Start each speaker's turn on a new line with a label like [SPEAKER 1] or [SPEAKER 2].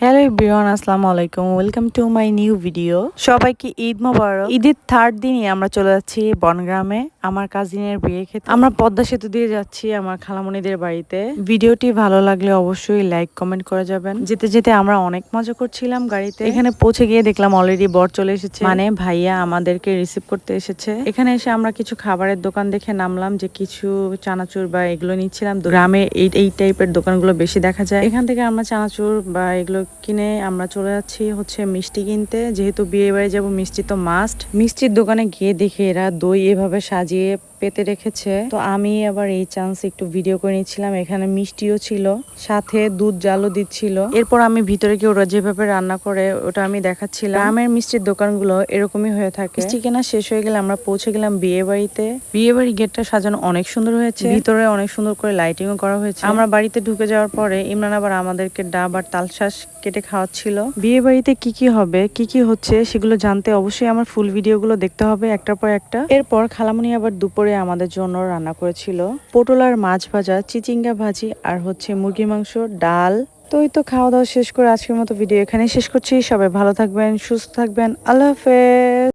[SPEAKER 1] Hello everyone, আসসালামু আলাইকুম। Welcome to my new video. সবাইকে ঈদ মোবারক। ঈদের থার্ড দিনই আমরা চলে যাচ্ছি বনগ্রামে আমার কাজিনের বিয়ে খেতে। আমরা পদ্মা সেতু দিয়ে যাচ্ছি আমার খালামণিদের বাড়িতে। ভিডিওটি ভালো লাগলে অবশ্যই লাইক কমেন্ট করে যাবেন। যেতে যেতে আমরা অনেক মজা করছিলাম গাড়িতে। এখানে পৌঁছে গিয়ে দেখলাম অলরেডি বর চলে এসেছে, মানে ভাইয়া আমাদেরকে রিসিভ করতে এসেছে। এখানে এসে আমরা কিছু খাবারের দোকান দেখে নামলাম, যে কিছু চানাচুর বা এগুলো নিচ্ছিলাম। গ্রামে এই টাইপের দোকানগুলো বেশি দেখা যায়। এখান থেকে আমরা চানাচুর বা এগুলো কিনে আমরা চলে যাচ্ছি হচ্ছে মিষ্টি কিনতে। যেহেতু বিয়ে বাড়ি যাবো, মিষ্টি তো মাস্ট। মিষ্টির দোকানে গিয়ে দেখে এরা দই এভাবে সাজিয়ে পেতে রেখেছে। তো আমি আবার এই চান্স একটু ভিডিও করে নিচ্ছিলাম। এখানে মিষ্টিও ছিল, সাথে দুধ জালও দিচ্ছিল। এরপর আমি ভিতরে গিয়ে ওরা যেভাবে রান্না করে ওটা আমি দেখাচ্ছিলাম। গ্রামের মিষ্টির দোকানগুলো এরকমই হয়ে থাকে। মিষ্টি কেনা শেষ হয়ে গেলে আমরা পৌঁছে গেলাম বিয়ে বাড়িতে। বিয়ে বাড়ি গেটটা সাজানো অনেক সুন্দর হয়েছে, ভিতরে অনেক সুন্দর করে লাইটিংও করা হয়েছে। আমরা বাড়িতে ঢুকে যাওয়ার পরে ইমরান আবার আমাদেরকে ডাব আর তালশাঁস কেটে খাওয়াচ্ছিল। বিয়ে বাড়িতে কি কি হবে, কি কি হচ্ছে সেগুলো জানতে অবশ্যই আমার ফুল ভিডিওগুলো দেখতে হবে একটার পর একটা। এরপর খালামণি আবার দুপুরে আমাদের জন্য রান্না করেছিল পটল আর মাছ ভাজা, চিচিঙ্গা ভাজি আর হচ্ছে মুরগির মাংস, ডাল। তো এই তো খাওয়া দাওয়া শেষ করে আজকের মতো ভিডিও এখানেই শেষ করছি। সবাই ভালো থাকবেন, সুস্থ থাকবেন। আল্লাহ হাফেজ।